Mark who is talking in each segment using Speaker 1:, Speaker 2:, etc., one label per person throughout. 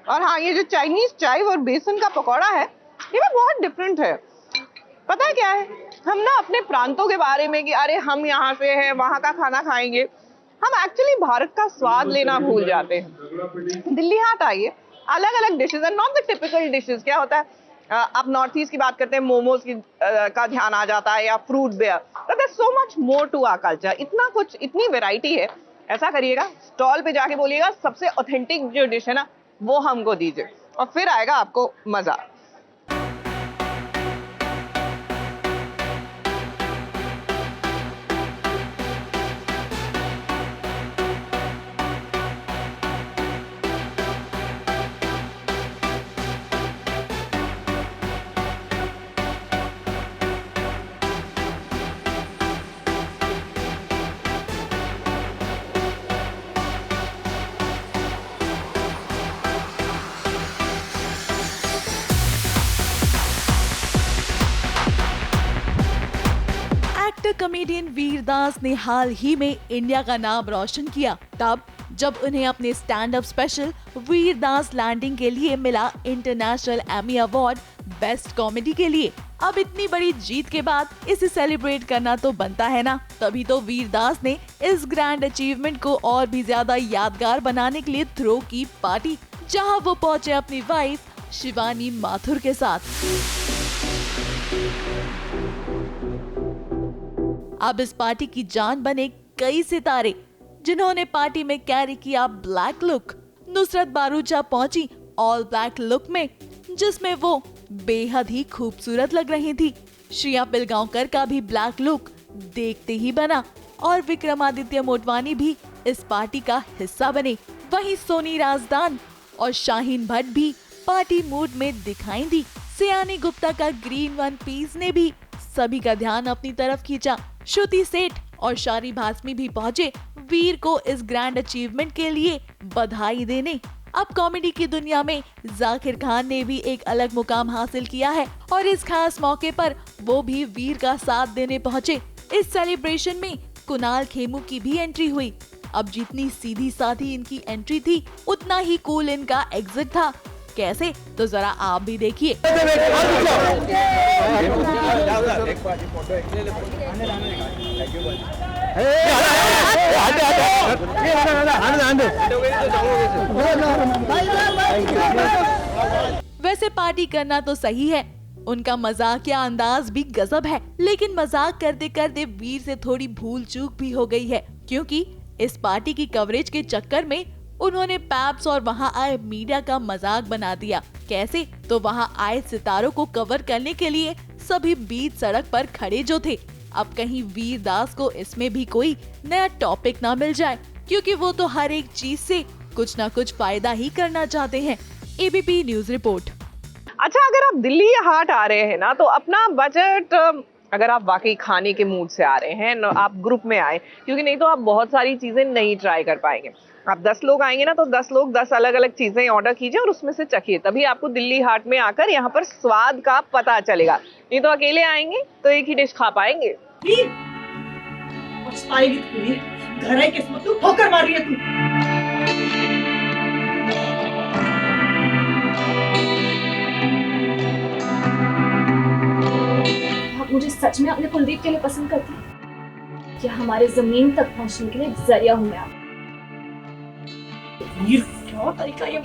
Speaker 1: और हाँ, ये जो चाइनीज चाय और बेसन का पकौड़ा है ये भी बहुत डिफरेंट है। पता है क्या है, हम ना अपने प्रांतों के बारे में कि अरे हम यहाँ से हैं, वहाँ का खाना खाएंगे, हम एक्चुअली भारत का स्वाद लेना भूल जाते हैं। दिल्ली हाट आइए, अलग अलग डिशेज है, नॉट द टिपिकल डिशेज। क्या होता है, आप नॉर्थ ईस्ट की बात करते हैं, मोमोज की का ध्यान आ जाता है या fruit bear, but there so much more to our culture. इतना कुछ, इतनी वैरायटी है। ऐसा करिएगा, स्टॉल पे जाके बोलिएगा सबसे ऑथेंटिक जो डिश है ना वो हमको दीजिए, और फिर आएगा आपको मजा।
Speaker 2: एक्टर कॉमेडियन वीरदास ने हाल ही में इंडिया का नाम रोशन किया, तब जब उन्हें अपने stand up special Vir Das landing के लिए मिला international Emmy award best comedy के लिए। अब इतनी बड़ी जीत के बाद इसे सेलिब्रेट करना तो बनता है ना, तभी तो वीरदास ने इस ग्रैंड अचीवमेंट को और भी ज्यादा यादगार बनाने के लिए थ्रो की पार्टी, जहां वो पहुंचे अपनी वाइफ शिवानी माथुर के साथ। अब इस पार्टी की जान बने कई सितारे, जिन्होंने पार्टी में कैरी किया ब्लैक लुक। नुसरत बारूचा पहुंची ऑल ब्लैक लुक में, जिसमें वो बेहद ही खूबसूरत लग रही थी। श्रेया पिलगांवकर का भी ब्लैक लुक देखते ही बना, और विक्रमादित्य मोटवानी भी इस पार्टी का हिस्सा बने। वहीं सोनी राजदान और शाहीन भट्ट भी पार्टी मूड में दिखाई दी। सियानी गुप्ता का ग्रीन वन पीस ने भी सभी का ध्यान अपनी तरफ खींचा। श्रुति सेठ और शारी भास्मी भी पहुंचे वीर को इस ग्रैंड अचीवमेंट के लिए बधाई देने। अब कॉमेडी की दुनिया में जाकिर खान ने भी एक अलग मुकाम हासिल किया है, और इस खास मौके पर वो भी वीर का साथ देने पहुंचे। इस सेलिब्रेशन में कुणाल खेमू की भी एंट्री हुई। अब जितनी सीधी साधी इनकी एंट्री थी, उतना ही कूल इनका एग्जिट था। कैसे, तो जरा आप भी देखिए। वैसे पार्टी करना तो सही है, उनका मजाकिया अंदाज भी गजब है, लेकिन मजाक करते करते वीर से थोड़ी भूल चूक भी हो गई है, क्योंकि इस पार्टी की कवरेज के चक्कर में उन्होंने पैप्स और वहां आए मीडिया का मजाक बना दिया। कैसे, तो वहां आए सितारों को कवर करने के लिए सभी बीच सड़क पर खड़े जो थे। अब कहीं वीरदास को इसमें भी कोई नया टॉपिक ना मिल जाए, क्योंकि वो तो हर एक चीज से कुछ ना कुछ फायदा ही करना चाहते हैं। ABP news report.
Speaker 1: अच्छा, अगर आप दिल्ली हाट आ रहे हैं ना, तो अपना बजट, अगर आप वाकई खाने के मूड से आ रहे हैं ना, आप ग्रुप में आए, क्योंकि नहीं तो आप बहुत सारी चीजें नहीं ट्राई कर पाएंगे। आप 10 लोग आएंगे ना, तो 10 लोग 10 अलग अलग चीजें ऑर्डर कीजिए और उसमें से चखिए, तभी आपको दिल्ली हाट में आकर यहाँ पर स्वाद का पता चलेगा। नहीं तो अकेले आएंगे तो एक ही डिश खा पाएंगे।
Speaker 3: घर है किस्मत, तू ठोकर मार रही है तू।
Speaker 4: आप मुझे सच में अपने कुलदीप के लिए पसंद करती हैं? क्या हमारे जमीन तक पहुंचने के लिए एक जरिया हूं मैं आप?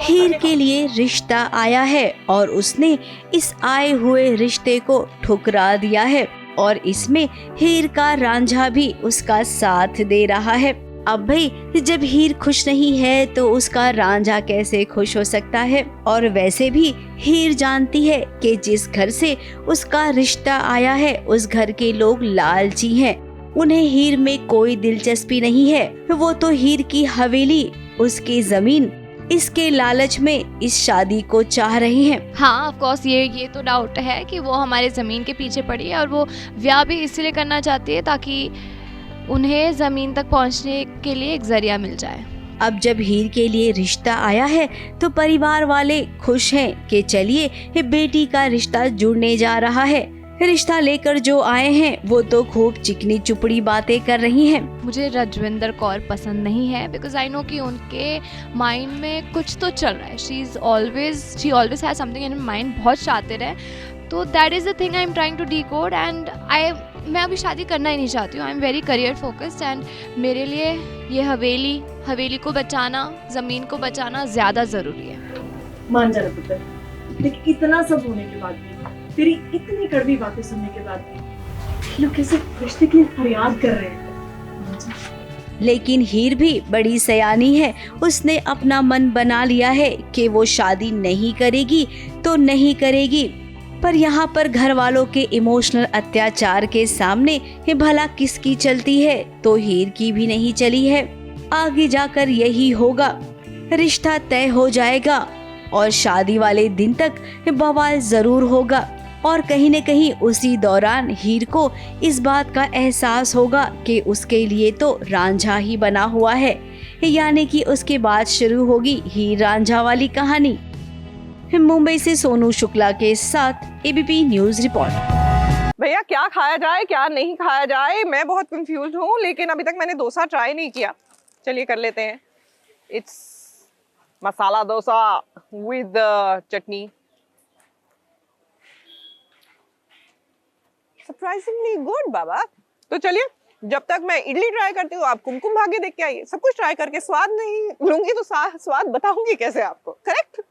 Speaker 5: हीर के लिए रिश्ता आया है और उसने इस आए हुए रिश्ते को ठुकरा दिया है, और इसमें हीर का रांझा भी उसका साथ दे रहा है। अब भाई, जब हीर खुश नहीं है तो उसका रांझा कैसे खुश हो सकता है। और वैसे भी हीर जानती है कि जिस घर से उसका रिश्ता आया है उस घर के लोग लालची हैं, उन्हें हीर में कोई दिलचस्पी नहीं है। वो तो हीर की हवेली, उसकी जमीन, इसके लालच में इस शादी को चाह रही हैं।
Speaker 6: हाँ, ऑफ कोर्स ये तो डाउट है कि वो हमारे ज़मीन के पीछे पड़ी है, और वो ब्याह भी इसलिए करना चाहती है ताकि उन्हें ज़मीन तक पहुंचने के लिए एक जरिया मिल जाए।
Speaker 5: अब जब हीर के लिए रिश्ता आया है तो परिवार वाले खुश हैं कि चलिए बेटी का रिश्ता जुड़ने जा रहा है, रिश्ता लेकर जो आए हैं वो तो खूब चिकनी चुपड़ी बातें कर रही हैं।
Speaker 6: मुझे रजविंदर कौर पसंद नहीं है बिकॉज आई नो कि उनके माइंड में कुछ तो चल रहा है। She always has something in mind, बहुत शातिर है। तो that is the thing I am trying to decode and मैं अभी शादी करना ही नहीं चाहती हूँ। I am very career focused and मेरे लिए ये हवेली को बचाना, ज़मीन को बचाना ज़्यादा ज़रूरी है।
Speaker 3: मान जा पुत्र, लेकिन इतना सब होने के बाद भी, तेरी इतनी कड़वी बातें सुनने के बाद भी लोग कैसे रिश्ते की फरियाद कर रहे हैं।
Speaker 5: लेकिन हीर भी बड़ी सयानी है। उसने अपना मन बना लिया है कि वो शादी नहीं करेगी तो नहीं करेगी। पर यहाँ पर घर वालों के इमोशनल अत्याचार के सामने ये भला किसकी चलती है, तो हीर की भी नहीं चली है। आगे जाकर यही होगा, रिश्ता तय हो जाएगा और शादी वाले दिन तक बवाल जरूर होगा। और कहीं न कहीं उसी दौरान हीर को इस बात का एहसास होगा कि उसके लिए तो रांझा ही बना हुआ है, यानी कि उसके बाद शुरू होगी हीर रांझा वाली कहानी। मुंबई से सोनू शुक्ला के साथ एबीपी न्यूज रिपोर्ट।
Speaker 1: भैया क्या खाया जाए क्या नहीं खाया जाए, मैं बहुत कंफ्यूज हूँ, लेकिन अभी तक मैंने डोसा ट्राई नहीं किया। चलिए कर लेते हैं। It's masala dosa with chutney, surprisingly good बाबा। तो चलिए, जब तक मैं इडली ट्राई करती हूँ आप कुमकुम भाग्य देख के आइए। सब कुछ ट्राई करके स्वाद नहीं लूंगी तो स्वाद बताऊंगी कैसे आपको, करेक्ट?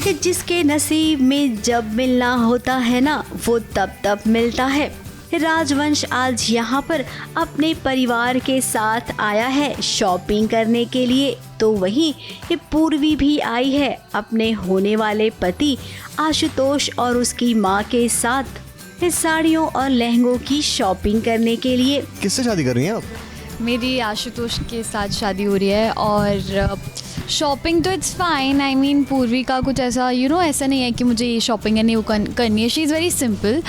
Speaker 5: कि जिसके नसीब में जब मिलना होता है ना, वो तब मिलता है। राजवंश आज यहाँ पर अपने परिवार के साथ आया है शॉपिंग करने के लिए, तो वहीं ये पूर्वी भी आई है अपने होने वाले पति आशुतोष और उसकी माँ के साथ साड़ियों और लहंगों की शॉपिंग करने के लिए।
Speaker 7: किससे शादी कर रही हैं आप?
Speaker 8: मेरी आशुतोष के साथ शादी हो रही है और शॉपिंग तो इट्स फाइन। आई मीन पूर्वी का कुछ ऐसा ऐसा नहीं है कि मुझे ये शॉपिंग है करनी है। She is very simple.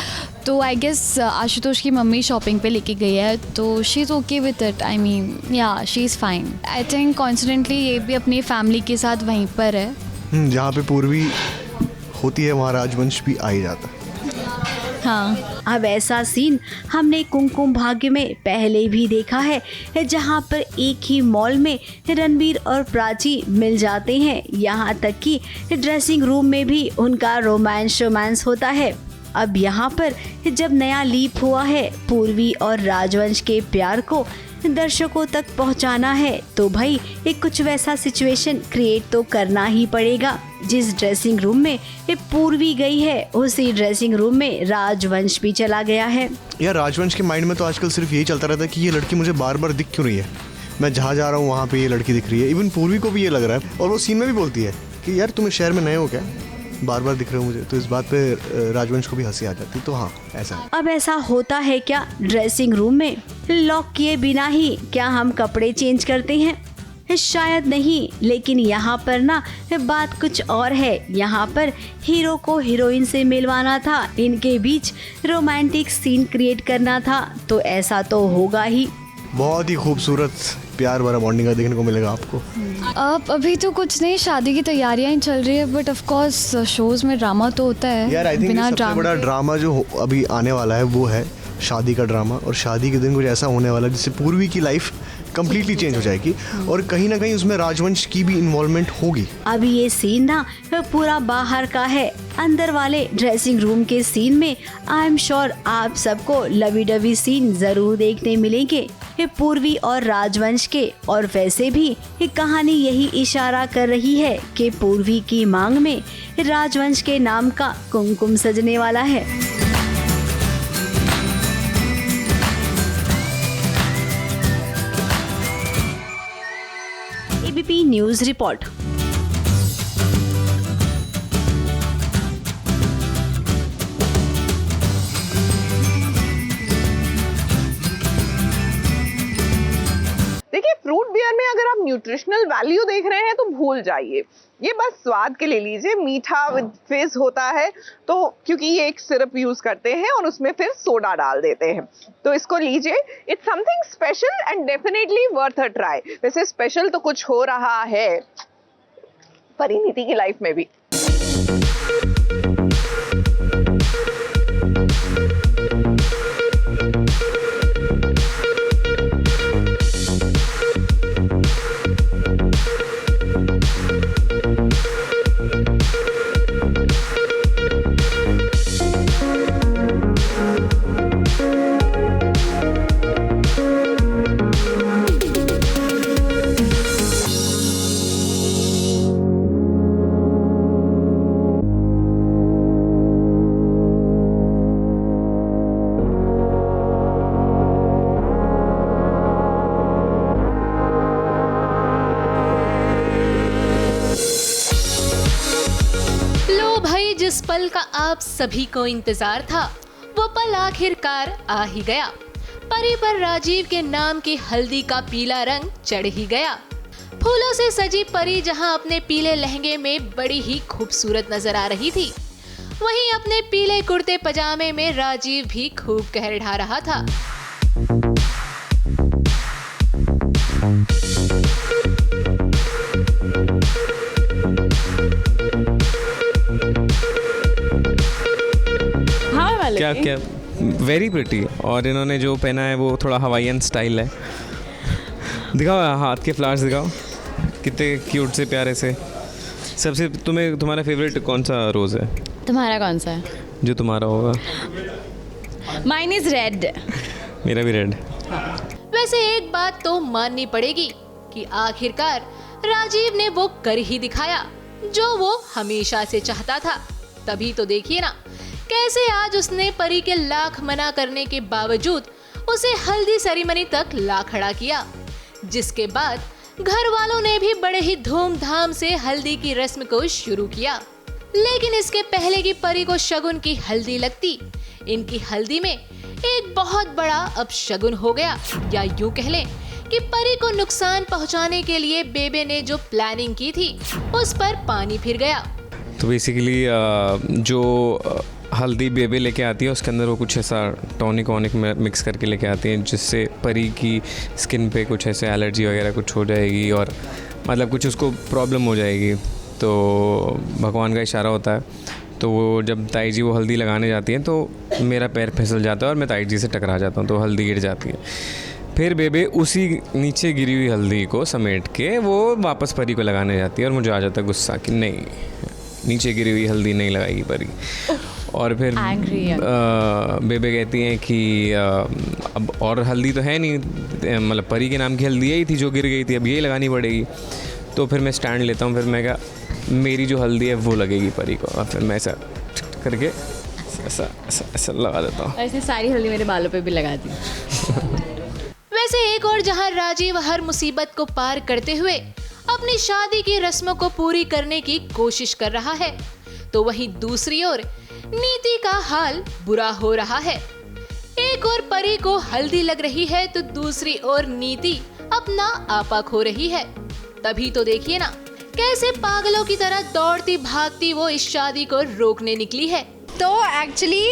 Speaker 8: तो आई गेस आशुतोष की मम्मी शॉपिंग पे लेके गई है, तो she is okay with it. I mean या she is fine. I think constantly ये भी अपनी फैमिली के साथ वहीं पर है।
Speaker 7: जहाँ पे पूर्वी होती है वहाँ राजवंश भी आ ही जाता है।
Speaker 5: हाँ, अब ऐसा सीन हमने कुमकुम भाग्य में पहले भी देखा है, जहाँ पर एक ही मॉल में रणबीर और प्राची मिल जाते हैं। यहाँ तक कि ड्रेसिंग रूम में भी उनका रोमांस होता है। अब यहाँ पर जब नया लीप हुआ है पूर्वी और राजवंश के प्यार को दर्शकों तक पहुँचाना है, तो भाई एक कुछ वैसा सिचुएशन क्रिएट तो करना ही पड़ेगा। जिस ड्रेसिंग रूम में ये पूर्वी गई है उसी ड्रेसिंग रूम में राजवंश भी चला गया है।
Speaker 7: यार राजवंश के माइंड में तो आजकल सिर्फ यही चलता रहता है कि ये लड़की मुझे बार बार दिख क्यों रही है, मैं जहाँ जा रहा हूँ वहाँ पे ये लड़की दिख रही है। इवन पूर्वी को भी ये लग रहा है और वो सीन में भी बोलती है कि यार तुम्हें शहर में नए हो क्या, बार बार दिख रहे हो मुझे। तो इस बात पे राजवंश को भी हंसी आ जाती। तो हाँ, ऐसा है।
Speaker 5: अब ऐसा होता है क्या ड्रेसिंग रूम में लॉक किए बिना ही क्या हम कपड़े चेंज करते हैं? शायद नहीं, लेकिन यहाँ पर ना बात कुछ और है। यहाँ पर हीरो को हीरोइन से मिलवाना था, इनके बीच रोमांटिक सीन क्रिएट करना था, तो ऐसा तो होगा ही।
Speaker 7: बहुत ही खूबसूरत प्यार भरा बॉन्डिंग देखने को मिलेगा आपको।
Speaker 8: अब अभी तो कुछ नहीं, शादी की तैयारियां ही चल रही है, बट ऑफ कोर्स शोज में ड्रामा तो होता है।
Speaker 7: यार आई थिंक सबसे बड़ा ड्रामा जो अभी आने वाला है वो है शादी का ड्रामा। और शादी के दिन कुछ ऐसा होने वाला है जिससे पूर्वी की लाइफ कंप्लीटली चेंज हो जाएगी और कहीं ना कहीं उसमें राजवंश की भी इन्वॉल्वमेंट होगी।
Speaker 5: अभी ये सीन ना पूरा बाहर का है। अंदर वाले ड्रेसिंग रूम के सीन में आई एम श्योर आप सबको लवी डवी सीन जरूर देखने मिलेंगे ये पूर्वी और राजवंश के। और वैसे भी ये कहानी यही इशारा कर रही है कि पूर्वी की मांग में राजवंश के नाम का कुमकुम सजने वाला है। ABP news report.
Speaker 1: देखिए, फ्रूट बियर में अगर आप न्यूट्रिशनल वैल्यू देख रहे हैं तो भूल जाइए, ये बस स्वाद के लिए लीजिए। मीठा विद फिज होता है, तो क्योंकि ये एक सिरप यूज करते हैं और उसमें फिर सोडा डाल देते हैं, तो इसको लीजिए। It's something special and definitely worth a try. वैसे स्पेशल तो कुछ हो रहा है परिणीति की लाइफ में भी।
Speaker 9: जिस पल का आप सभी को इंतजार था, वो पल आखिरकार आ ही गया। परी पर राजीव के नाम की हल्दी का पीला रंग चढ़ ही गया। फूलों से सजी परी जहां अपने पीले लहंगे में बड़ी ही खूबसूरत नजर आ रही थी, वहीं अपने पीले कुर्ते पजामे में राजीव भी खूब कहर ढा रहा था।
Speaker 10: क्या क्या वेरी प्रिटी। और इन्होंने जो पहना है वो थोड़ा हवाईयन स्टाइल है। दिखाओ हाथ के फ्लावर्स, दिखाओ कितने क्यूट से प्यारे से। सबसे तुम्हारा फेवरेट कौन सा रोज़ है?
Speaker 8: तुम्हारा कौन सा है?
Speaker 10: जो तुम्हारा होगा।
Speaker 8: Mine is red.
Speaker 10: मेरा भी रेड।
Speaker 9: वैसे एक बात तो माननी पड़ेगी कि आखिरकार राजीव ने वो कर ही दिखाया जो वो हमेशा से चाहता था। तभी तो देखिए ना कैसे आज उसने परी के लाख मना करने के बावजूद उसे हल्दी सेरेमनी तक ला खड़ा किया, जिसके बाद घर वालों ने भी बड़े ही धूमधाम से हल्दी की रस्म को शुरू किया। लेकिन इसके पहले की परी को शगुन की हल्दी लगती, इनकी हल्दी में एक बहुत बड़ा अपशगुन हो गया, या यूं कह लें कि परी को नुकसान पहुंचाने के लिए बेबे ने जो प्लानिंग की थी उस पर पानी फिर गया।
Speaker 10: तो बेसिकली जो हल्दी बेबे लेके आती है उसके अंदर वो कुछ ऐसा टॉनिक वॉनिक मिक्स करके लेके आती हैं, जिससे परी की स्किन पे कुछ ऐसे एलर्जी वगैरह कुछ हो जाएगी और मतलब कुछ उसको प्रॉब्लम हो जाएगी। तो भगवान का इशारा होता है। तो वो जब ताई जी वो हल्दी लगाने जाती हैं तो मेरा पैर फिसल जाता है और मैं ताई जी से टकरा जाता हूँ, तो हल्दी गिर जाती है। फिर बेबे उसी नीचे गिरी हुई हल्दी को समेट के वो वापस परी को लगाने जाती है और मुझे आ जाता है गुस्सा कि नहीं, नीचे गिरी हुई हल्दी नहीं लगाएगी परी। और फिर बेबे कहती हैं कि अब और हल्दी तो है नहीं, मतलब परी के नाम की हल्दी यही थी जो गिर गई थी, अब यही लगानी पड़ेगी। तो फिर मैं स्टैंड लेता हूँ, फिर मैं कहा मेरी जो हल्दी है वो लगेगी परी को, और फिर मैं ऐसा करके ऐसा लगा देता हूँ।
Speaker 8: ऐसे सारी हल्दी मेरे बालों पे भी लगा दी।
Speaker 9: वैसे एक और जहाँ राजीव हर मुसीबत को पार करते हुए अपनी शादी की रस्मों को पूरी करने की कोशिश कर रहा है, तो वहीं दूसरी ओर नीति का हाल बुरा हो रहा है। एक और परी को हल्दी लग रही है तो दूसरी ओर नीति अपना आपा खो रही है। तभी तो देखिए ना कैसे पागलों की तरह दौड़ती भागती वो इस शादी को रोकने निकली है।
Speaker 11: तो एक्चुअली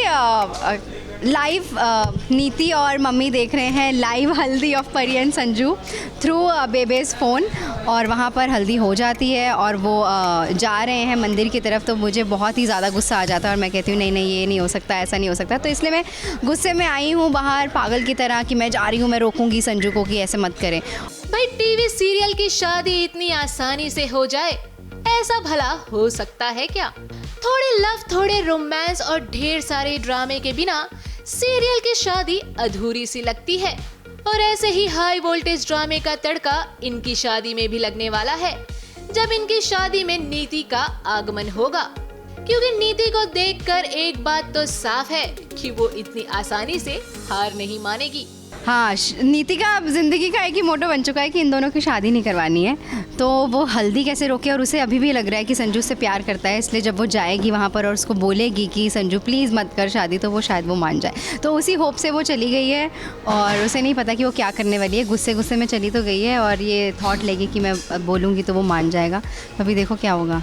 Speaker 11: लाइव नीति और मम्मी देख रहे हैं लाइव हल्दी ऑफ परी एंड संजू थ्रू बेबेज़ फ़ोन, और वहाँ पर हल्दी हो जाती है और वो जा रहे हैं मंदिर की तरफ। तो मुझे बहुत ही ज़्यादा गुस्सा आ जाता है और मैं कहती हूँ नहीं नहीं ये नहीं हो सकता, ऐसा नहीं हो सकता। तो इसलिए मैं गुस्से में आई हूँ बाहर पागल की तरह कि मैं जा रही हूँ, मैं रोकूंगी संजू को कि ऐसे मत करें।
Speaker 9: भाई टीवी सीरियल की शादी इतनी आसानी से हो जाए, ऐसा भला हो सकता है क्या? थोड़े लव, थोड़े रोमांस और ढेर सारे ड्रामे के बिना सीरियल की शादी अधूरी सी लगती है। और ऐसे ही हाई वोल्टेज ड्रामे का तड़का इनकी शादी में भी लगने वाला है, जब इनकी शादी में नीति का आगमन होगा। क्योंकि नीति को देखकर एक बात तो साफ है कि वो इतनी आसानी से हार नहीं मानेगी।
Speaker 11: हाँ, नीति का ज़िंदगी का एक ही मोटो बन चुका है कि इन दोनों की शादी नहीं करवानी है। तो वो हल्दी कैसे रोके, और उसे अभी भी लग रहा है कि संजू से प्यार करता है, इसलिए जब वो जाएगी वहाँ पर और उसको बोलेगी कि संजू प्लीज़ मत कर शादी, तो वो शायद वो मान जाए। तो उसी होप से वो चली गई है और उसे नहीं पता कि वो क्या करने वाली है। गुस्से गुस्से में चली तो गई है और ये थॉट लेगी कि मैं बोलूँगी तो वो मान जाएगा। अभी देखो क्या होगा,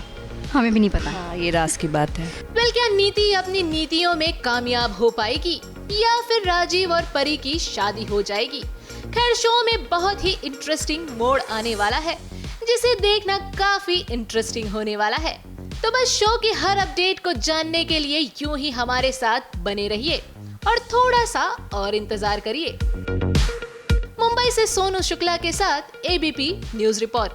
Speaker 11: हमें भी नहीं पता।
Speaker 5: हाँ, ये राज की बात है।
Speaker 9: वेल, क्या नीति अपनी नीतियों में कामयाब हो पाएगी या फिर राजीव और परी की शादी हो जाएगी? खैर, शो में बहुत ही इंटरेस्टिंग मोड़ आने वाला है जिसे देखना काफी इंटरेस्टिंग होने वाला है। तो बस शो की हर अपडेट को जानने के लिए यूं ही हमारे साथ बने रहिए और थोड़ा सा और इंतजार करिए। मुंबई से सोनू शुक्ला के साथ एबीपी न्यूज रिपोर्ट।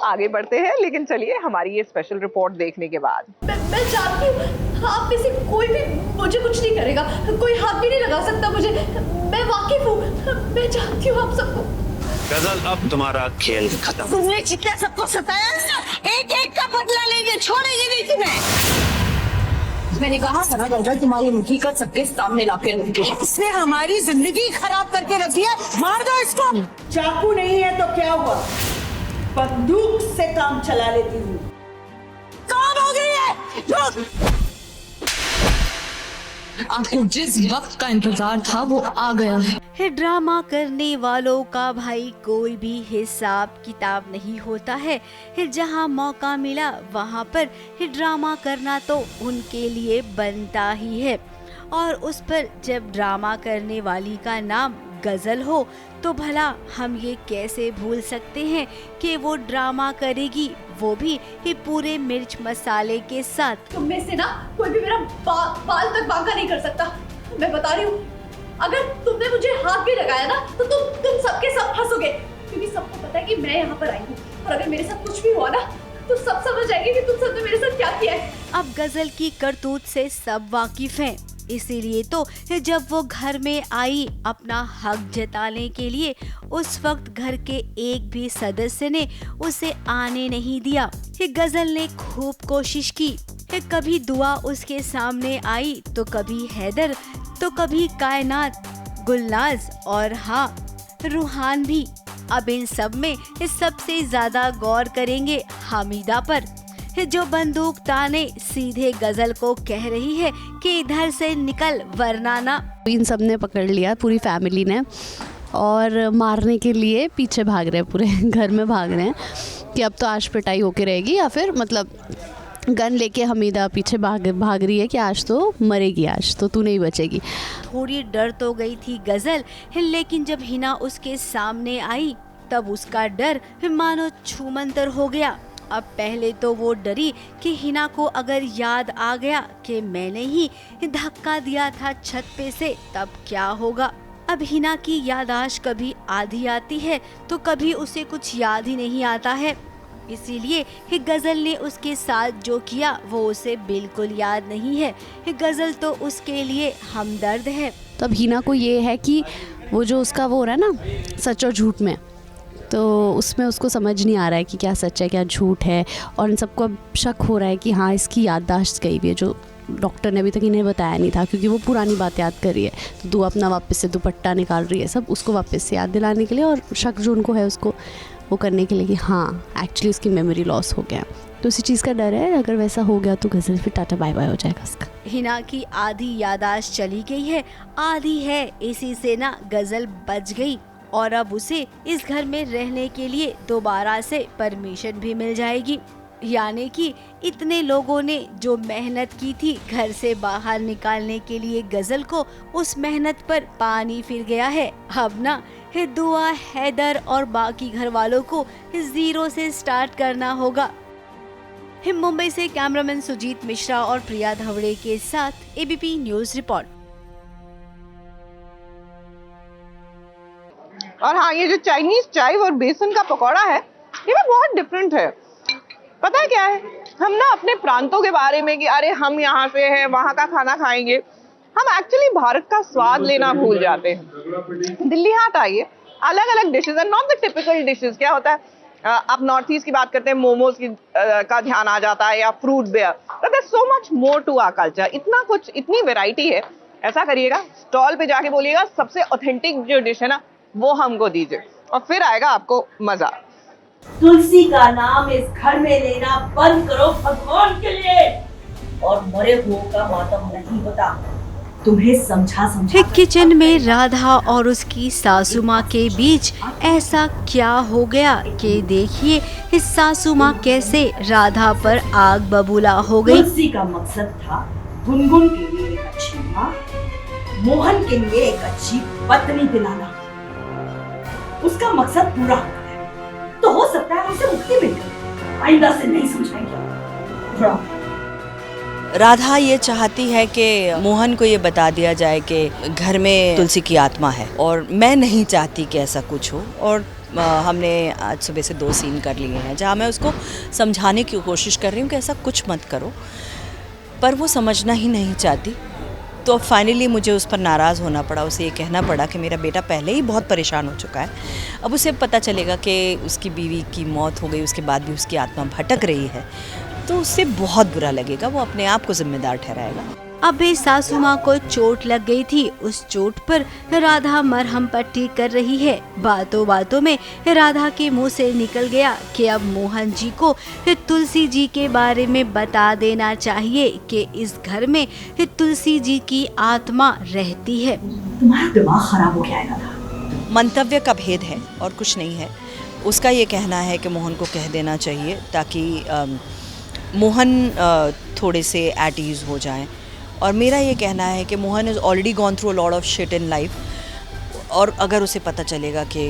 Speaker 1: आगे बढ़ते हैं, लेकिन चलिए हमारी ये स्पेशल रिपोर्ट देखने के बाद।
Speaker 3: मैं जानती हूँ आप में से कोई भी मुझे कुछ नहीं करेगा, कोई हाथ भी नहीं लगा सकता मुझे। मैं वाकिफ हूँ, मैं जानती हूँ आप सबको।
Speaker 12: गजल, अब तुम्हारा खेल खत्म।
Speaker 13: तुमने जितना सबको सताया एक एक का बदला लेंगे, छोड़ेंगे नहीं तुम्हें। मैंने कहा था ना गजल, तुम्हारी हकीकत सबके सामने लाके रखी है। इसने हमारी जिंदगी खराब करके रखी है, मार दो इसको।
Speaker 14: चाकू नहीं है तो क्या हुआ, बंदूक से काम चला लेती हूँ।
Speaker 13: काम हो गई है। आपको जिस वक्त का इंतजार था वो आ गया
Speaker 5: है। ड्रामा करने वालों का भाई कोई भी हिसाब किताब नहीं होता है। जहाँ मौका मिला वहाँ पर ड्रामा करना तो उनके लिए बनता ही है। और उस पर जब ड्रामा करने वाली का नाम गजल हो तो भला हम ये कैसे भूल सकते हैं कि वो ड्रामा करेगी, वो भी पूरे मिर्च मसाले के साथ।
Speaker 3: तुम में से ना कोई भी मेरा बाल तक बांका नहीं कर सकता, मैं बता रही हूँ। अगर तुमने मुझे हाथ भी लगाया ना तो तुम सबके सब फंसोगे, क्योंकि सबको पता है कि मैं यहाँ पर आई हूँ। और अगर मेरे साथ कुछ भी हुआ ना तो सब समझ जाएंगे कि तुम सबने मेरे साथ क्या किया है।
Speaker 5: अब गजल की करतूत से सब वाकिफ हैं, इसीलिए तो जब वो घर में आई अपना हक जताने के लिए, उस वक्त घर के एक भी सदस्य ने उसे आने नहीं दिया। गजल ने खूब कोशिश की, कभी दुआ उसके सामने आई तो कभी हैदर तो कभी कायनात, गुलनाज और हाँ रूहान भी। अब इन सब में सबसे ज्यादा गौर करेंगे हामिदा पर, जो बंदूक ताने सीधे गजल को कह रही है कि इधर से निकल वरना ना।
Speaker 6: इन सब ने पकड़ लिया, पूरी फैमिली ने, और मारने के लिए पीछे भाग रहे हैं, पूरे घर में भाग रहे हैं कि अब तो आज पिटाई होके रहेगी, या फिर मतलब गन लेके हमीदा पीछे भाग रही है कि आज तो मरेगी, आज तो तू नहीं बचेगी।
Speaker 5: थोड़ी डर तो गई थी गजल, लेकिन जब हिना उसके सामने आई तब उसका डर मानो छूमंतर हो गया। अब पहले तो वो डरी कि हिना को अगर याद आ गया कि मैंने ही धक्का दिया था छत पे से, तब क्या होगा। अब हिना की याददाश्त कभी आधी आती है तो कभी उसे कुछ याद ही नहीं आता है। इसीलिए गजल ने उसके साथ जो किया वो उसे बिल्कुल याद नहीं है। गजल तो उसके लिए हमदर्द है।
Speaker 6: तब हिना को ये है कि वो जो उसका वो हो रहा है ना सच और झूठ में, तो उसमें उसको समझ नहीं आ रहा है कि क्या सच है क्या झूठ है। और इन सबको अब शक हो रहा है कि हाँ इसकी याददाश्त गई हुई है, जो डॉक्टर ने अभी तक इन्हें बताया नहीं था, क्योंकि वो पुरानी बात याद कर रही है। तो दुआ अपना वापस से दुपट्टा निकाल रही है, सब उसको वापस से याद दिलाने के लिए, और शक जो उनको है उसको वो करने के लिए कि हाँ एक्चुअली उसकी मेमोरी लॉस हो गया। तो उसी चीज़ का डर है, अगर वैसा हो गया तो गजल फिर टाटा बाय बाय हो जाएगा उसका।
Speaker 5: हिना की आधी याददाश्त चली गई है, आधी है, इसी से ना गजल बच गई। और अब उसे इस घर में रहने के लिए दोबारा से परमिशन भी मिल जाएगी। यानी कि इतने लोगों ने जो मेहनत की थी घर से बाहर निकालने के लिए गजल को, उस मेहनत पर पानी फिर गया है। अब ना दुआ, हैदर और बाकी घर वालों को जीरो से स्टार्ट करना होगा। मुंबई से कैमरामैन सुजीत मिश्रा और प्रिया धवड़े के साथ एबीपी न्यूज रिपोर्ट।
Speaker 1: और हाँ, ये जो चाइनीज चाय और बेसन का पकौड़ा है ये भी बहुत डिफरेंट है। पता है क्या है, हम ना अपने प्रांतों के बारे में कि अरे हम यहाँ से हैं, वहाँ का खाना खाएंगे, हम एक्चुअली भारत का स्वाद लेना भूल जाते हैं। दिल्ली हाट आइए, अलग अलग dishes, not the typical dishes. क्या होता है, आप नॉर्थ ईस्ट की बात करते हैं, मोमोज की का ध्यान आ जाता है, या fruit bear. But there so much more to our culture. इतना कुछ, इतनी वैरायटी है. ऐसा करिएगा, स्टॉल पे जाके बोलिएगा सबसे ऑथेंटिक जो डिश है ना वो हमको दीजिए, और फिर आएगा आपको मजा.
Speaker 13: तुलसी का नाम इस घर में लेना बंद करो भगवान के लिए, और मरे हुओं का मातम नहीं होता. तुम्हें समझा
Speaker 5: किचन में राधा और उसकी सासू माँ के बीच ऐसा क्या हो गया कि देखिए इस सासू माँ कैसे राधा पर आग बबूला हो गई.
Speaker 13: तुलसी का मकसद था गुनगुन के लिए एक अच्छी माँ, मोहन के लिए एक अच्छी पत्नी दिलाना. उसका मकसद पूरा हो गया, तो हो सकता है उसे मुक्ति मिल गई. आइंदा से नहीं समझाएंगे.
Speaker 5: राधा ये चाहती है कि मोहन को ये बता दिया जाए कि घर में तुलसी की आत्मा है, और मैं नहीं चाहती कि ऐसा कुछ हो. और हमने आज सुबह से 2 सीन कर लिए हैं जहाँ मैं उसको समझाने की कोशिश कर रही हूँ कि ऐसा कुछ मत करो, पर वो समझना ही नहीं चाहती. तो अब फाइनली मुझे उस पर नाराज़ होना पड़ा, उसे ये कहना पड़ा कि मेरा बेटा पहले ही बहुत परेशान हो चुका है, अब उसे पता चलेगा कि उसकी बीवी की मौत हो गई, उसके बाद भी उसकी आत्मा भटक रही है, तो उससे बहुत बुरा लगेगा, वो अपने आप को जिम्मेदार ठहराएगा. अबे सासू माँ को चोट लग गई थी, उस चोट पर राधा मरहम पट्टी कर रही है. बातों बातों में राधा के मुंह से निकल गया कि अब मोहन जी को तुलसी जी के बारे में बता देना चाहिए कि इस घर में तुलसी जी की आत्मा रहती है.
Speaker 13: तुम्हारा दिमाग खराब हो गया है राधा.
Speaker 5: मंतव्य का भेद है और कुछ नहीं है. उसका ये कहना है कि मोहन को कह देना चाहिए ताकि मोहन थोड़े से एट ईज़ हो जाएं, और मेरा ये कहना है कि Mohan is already gone through a lot of shit in life, और अगर उसे पता चलेगा कि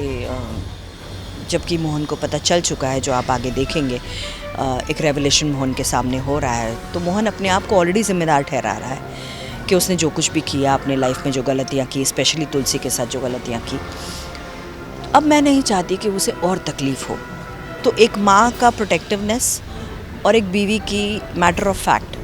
Speaker 5: जबकि मोहन को पता चल चुका है, जो आप आगे देखेंगे एक रेवलेशन मोहन के सामने हो रहा है, तो मोहन अपने आप को ऑलरेडी जिम्मेदार ठहरा रहा है कि उसने जो कुछ भी किया अपने लाइफ में, जो गलतियाँ की, स्पेशली तुलसी के साथ जो गलतियाँ की. अब मैं नहीं चाहती कि उसे और तकलीफ़ हो, तो एक माँ का प्रोटेक्टिवनेस और एक बीवी की मैटर ऑफ फैक्ट,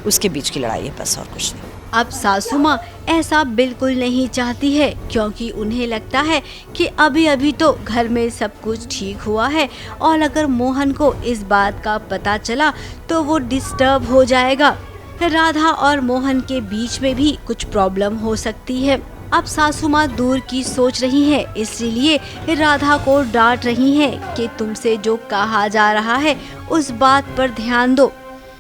Speaker 5: उसके बीच की लड़ाई है, बस, और कुछ नहीं. अब सासू माँ ऐसा बिल्कुल नहीं चाहती है, क्योंकि उन्हें लगता है कि अभी अभी तो घर में सब कुछ ठीक हुआ है, और अगर मोहन को इस बात का पता चला तो वो डिस्टर्ब हो जाएगा. राधा और मोहन के बीच में भी कुछ प्रॉब्लम हो सकती है. अब सासू माँ दूर की सोच रही है, इसलिए राधा को डांट रही है कि तुमसे जो कहा जा रहा है उस बात पर ध्यान दो.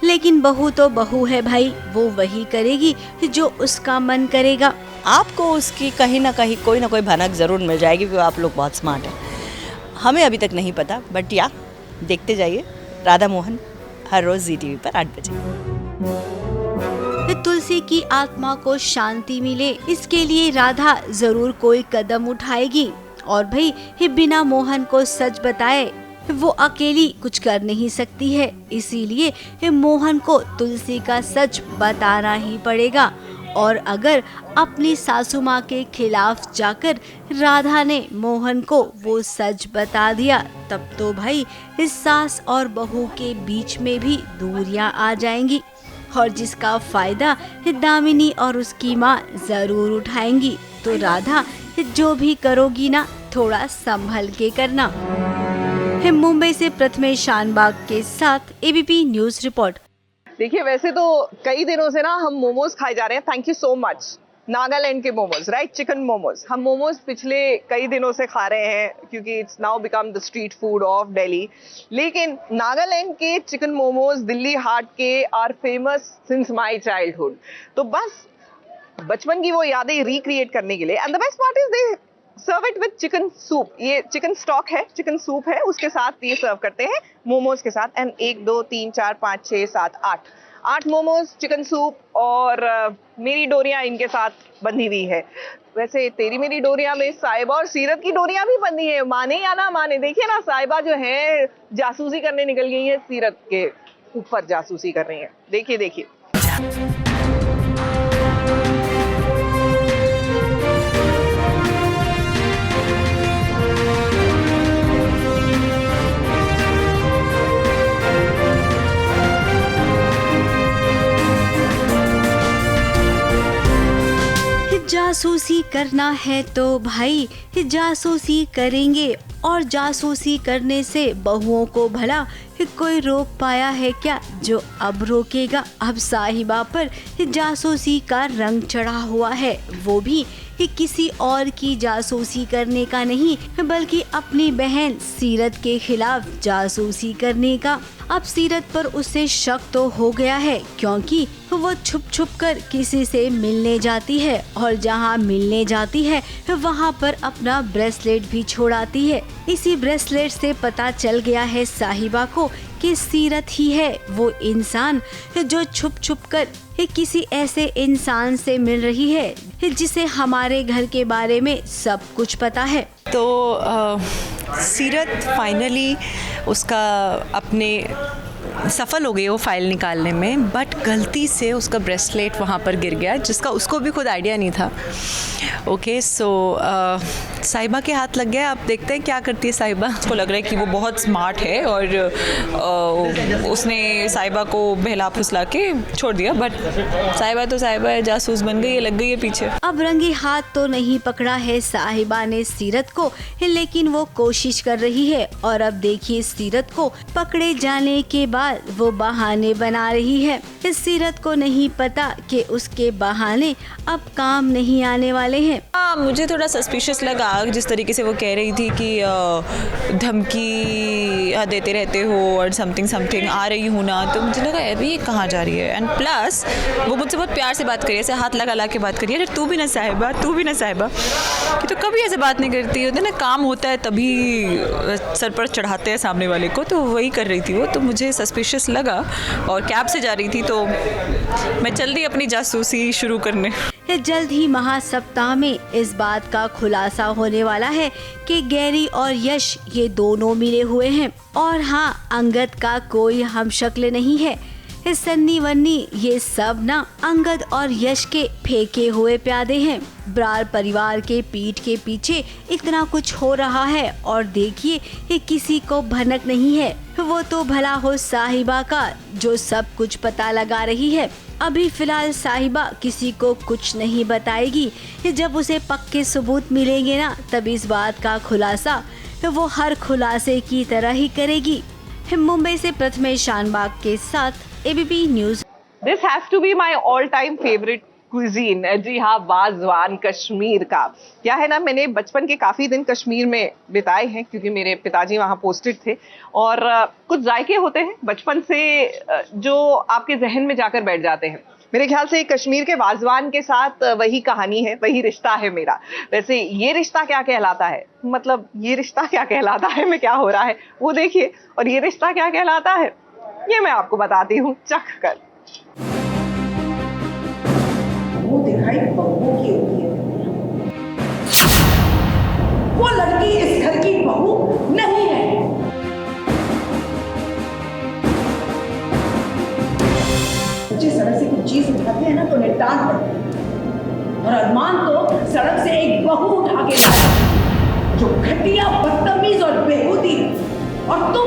Speaker 5: लेकिन बहू तो बहू है भाई, वो वही करेगी जो उसका मन करेगा. आपको उसकी कहीं ना कहीं कोई ना कोई भनक जरूर मिल जाएगी, क्योंकि आप लोग बहुत स्मार्ट हैं. हमें अभी तक नहीं पता, बट या देखते जाइए राधा मोहन हर रोज ZTV पर 8 बजे. तुलसी की आत्मा को शांति मिले, इसके लिए राधा जरूर कोई कदम उठाएगी. और भाई बिना मोहन को सच बताए वो अकेली कुछ कर नहीं सकती है, इसीलिए मोहन को तुलसी का सच बताना ही पड़ेगा. और अगर अपनी सासू माँ के खिलाफ जाकर राधा ने मोहन को वो सच बता दिया, तब तो भाई इस सास और बहू के बीच में भी दूरियां आ जाएंगी, और जिसका फायदा दामिनी और उसकी माँ जरूर उठाएंगी. तो राधा जो भी करोगी ना, थोड़ा संभल के करना. मुंबई से प्रथमेश शानबाग के साथ ABP न्यूज रिपोर्ट.
Speaker 1: देखिए, वैसे तो कई दिनों से ना हम मोमोज खाए जा रहे हैं. Thank you so much. Nagaland के मोमोज, राइट, चिकन मोमोज. हम मोमोज पिछले कई दिनों से खा रहे हैं क्योंकि it's now become the street food of Delhi. लेकिन नागालैंड के चिकन मोमोज दिल्ली हाट के are famous since my childhood. तो बस बचपन की वो यादें रिक्रिएट करने के लिए, and the best part is they serve it with chicken soup. ये चिकन स्टॉक है, चिकन सूप है, उसके साथ ये सर्व करते हैं मोमोज के साथ. एंड 1 2 3 4 5 6 7 8 मोमोज, चिकन सूप, और मेरी डोरियां इनके साथ बंधी हुई है. वैसे तेरी मेरी डोरियां में साहिबा और सीरत की डोरियां भी बंधी है, माने या ना माने. देखिए ना, साहिबा जो है जासूसी करने निकल गई है, सीरत के ऊपर जासूसी कर रही है. देखिए देखिए.
Speaker 5: जासूसी करना है तो भाई जासूसी करेंगे, और जासूसी करने से बहुओं को भला कोई रोक पाया है क्या जो अब रोकेगा। अब साहिबा पर जासूसी का रंग चढ़ा हुआ है, वो भी किसी और की जासूसी करने का नहीं बल्कि अपनी बहन सीरत के खिलाफ जासूसी करने का। अब सीरत पर उसे शक तो हो गया है क्योंकि वो छुप छुप कर किसी से मिलने जाती है, और जहाँ मिलने जाती है वहाँ पर अपना ब्रेसलेट भी छोड़ाती है। इसी ब्रेसलेट से पता चल गया है साहिबा को कि सीरत ही है वो इंसान जो छुप छुप कर किसी ऐसे इंसान से मिल रही है जिसे हमारे घर के बारे में सब कुछ पता है।
Speaker 15: तो सीरत फाइनली उसका अपने सफल हो गई वो फाइल निकालने में, बट गलती से उसका ब्रेसलेट वहाँ पर गिर गया जिसका उसको भी खुद आइडिया नहीं था। ओके, सो साहिबा के हाथ लग गया। अब देखते हैं क्या करती है साहिबा।
Speaker 16: उसको लग रहा है कि वो बहुत स्मार्ट है और उसने साहिबा को बहला फुसला के छोड़ दिया, बट साहिबा तो साहिबा है, जासूस बन गई है, लग गई है पीछे।
Speaker 5: अब रंगे हाथ तो नहीं पकड़ा है साहिबा ने सीरत को, लेकिन वो कोशिश कर रही है। और अब देखिए सीरत को पकड़े जाने के बाद वो बहाने बना रही है। इस सीरत को नहीं पता कि उसके बहाने अब काम नहीं आने वाले हैं।
Speaker 16: मुझे थोड़ा सस्पिशियस लगा जिस तरीके से वो कह रही थी कि धमकी देते रहते हो और समथिंग समथिंग आ रही हूँ ना, तो मुझे लगा अभी ये कहाँ जा रही है। एंड प्लस वो मुझसे बहुत प्यार से बात करी, ऐसे हाथ लगा ला के बात करी, अरे तू भी ना साहिबा, तू भी ना साहिबा, कि तो कभी ऐसे बात नहीं करती होती ना, काम होता है तभी सर पर चढ़ाते हैं सामने वाले को, तो वही कर रही थी वो। तो मुझे सस्पिशियस लगा और कैब से जा रही थी, तो मैं चल दी अपनी जासूसी शुरू करने।
Speaker 5: जल्द ही महासप्ताह में इस बात का खुलासा होने वाला है कि गैरी और यश ये दोनों मिले हुए हैं, और हाँ, अंगद का कोई हमशक्ल नहीं है। सन्नी वन्नी ये सब ना अंगद और यश के फेंके हुए प्यादे हैं। ब्रार परिवार के पीठ के पीछे इतना कुछ हो रहा है, और देखिए ये किसी को भनक नहीं है। वो तो भला हो साहिबा का जो सब कुछ पता लगा रही है। अभी फिलहाल साहिबा किसी को कुछ नहीं बताएगी। जब उसे पक्के सबूत मिलेंगे ना, तब इस बात का खुलासा वो हर खुलासे की तरह ही करेगी। मुंबई से प्रथमेश शानबाग के साथ ABP news.
Speaker 1: This has to be my all-time favorite cuisine। जी हाँ, वाज़वान कश्मीर का। क्या है ना, मैंने बचपन के काफ़ी दिन कश्मीर में बिताए हैं क्योंकि मेरे पिताजी वहाँ पोस्टेड थे, और कुछ जायके होते हैं बचपन से जो आपके जहन में जाकर बैठ जाते हैं। मेरे ख्याल से कश्मीर के वाज़वान के साथ वही कहानी है, वही रिश्ता है मेरा। वैसे ये रिश्ता क्या कहलाता है, मतलब ये रिश्ता क्या कहलाता है में क्या हो रहा है वो देखिए, और ये रिश्ता क्या कहलाता है ये मैं आपको बताती हूँ चख कर।
Speaker 14: वो दिखाई बहुओं की होती है, वो लड़की इस घर की बहू नहीं है। बच्चे सड़क से कुछ चीज उठाते हैं ना तो उन्हें डांट पड़ती है, और अरमान तो सड़क से एक बहू उठा के लाया जो घटिया, बदतमीज और बेहूदी है, और तुम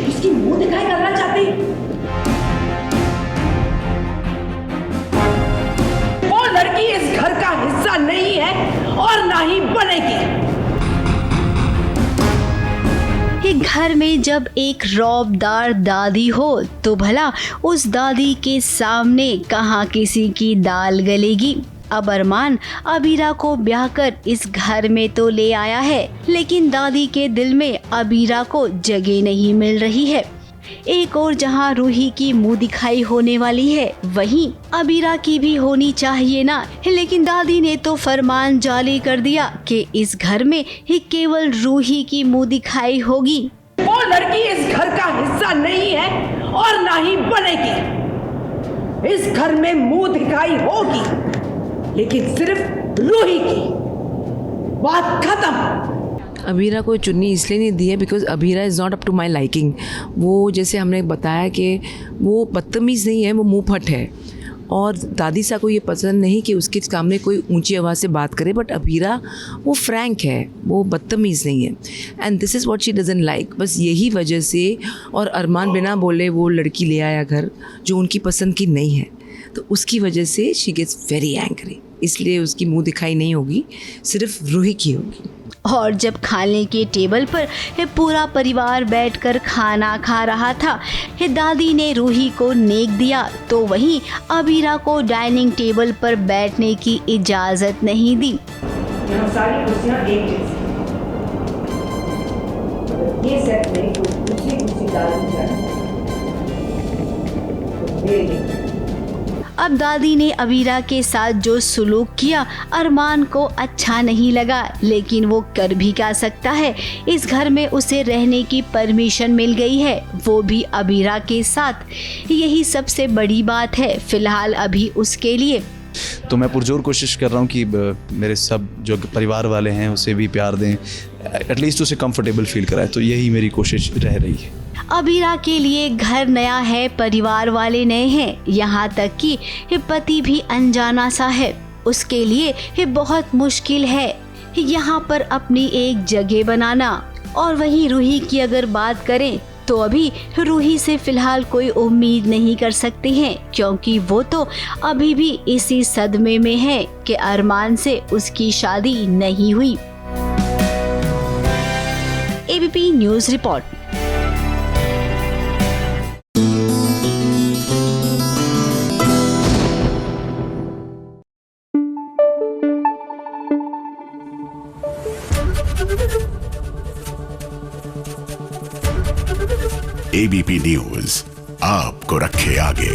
Speaker 14: उसकी मुंह दिखाई करना चाहती। वो लड़की इस घर का हिस्सा नहीं है और ना ही बनेगी।
Speaker 5: घर में जब एक रौबदार दादी हो तो भला उस दादी के सामने कहाँ किसी की दाल गलेगी। अब अरमान अबीरा को ब्याह कर इस घर में तो ले आया है, लेकिन दादी के दिल में अबीरा को जगह नहीं मिल रही है। एक और जहाँ रूही की मुंह दिखाई होने वाली है, वहीं अबीरा की भी होनी चाहिए ना, लेकिन दादी ने तो फरमान जारी कर दिया कि इस घर में ही केवल रूही की मुंह दिखाई होगी।
Speaker 14: वो लड़की इस घर का हिस्सा नहीं है और ना ही बनेगी। इस घर में मुंह दिखाई होगी, लेकिन सिर्फ रूही की। बात खत्म।
Speaker 17: अबीरा को चुन्नी इसलिए नहीं दी है because Abira is not up to my liking. वो जैसे हमने बताया कि वो बदतमीज़ नहीं है, वो मुँह फट है, और दादी सा को ये पसंद नहीं कि उसके सामने कोई ऊंची आवाज़ से बात करे। बट अबीरा वो फ्रैंक है, वो बदतमीज़ नहीं है, and this is what she doesn't like. बस यही वजह से, और अरमान बिना बोले वो लड़की ले आया घर जो उनकी पसंद की नहीं है, तो उसकी वजह से शी गेट्स वेरी एंग्री। इसलिए उसकी मुंह दिखाई नहीं होगी, सिर्फ रूही की होगी।
Speaker 5: और जब खाने के टेबल पर पूरा परिवार बैठकर खाना खा रहा था, दादी ने रूही को नेक दिया तो वहीं अबीरा को डाइनिंग टेबल पर बैठने की इजाज़त नहीं दी।
Speaker 14: यहाँ सारी कुर्सियाँ एक जैसी, ये सेट में दूसरी कुर्सी डालनी चाहिए तो मेरे
Speaker 5: अब दादी ने अबीरा के साथ जो सुलूक किया अरमान को अच्छा नहीं लगा, लेकिन वो कर भी क्या सकता है। इस घर में उसे रहने की परमिशन मिल गई है, वो भी अबीरा के साथ। यही सबसे बड़ी बात है फिलहाल अभी उसके लिए।
Speaker 18: तो मैं पुरजोर कोशिश कर रहा हूँ कि मेरे सब जो परिवार वाले हैं उसे भी प्यार दें, एटलीस्ट उसे कंफर्टेबल फील कराएं, तो यही मेरी कोशिश रह रही है।
Speaker 5: अबीरा के लिए घर नया है, परिवार वाले नए हैं, यहाँ तक कि पति भी अनजाना सा है। उसके लिए बहुत मुश्किल है यहाँ पर अपनी एक जगह बनाना। और वहीं रूही की अगर बात करें तो अभी रूही से फिलहाल कोई उम्मीद नहीं कर सकते हैं, क्योंकि वो तो अभी भी इसी सदमे में है कि अरमान से उसकी शादी नहीं हुई। ABP news report.
Speaker 19: ABP news आपको रखे आगे।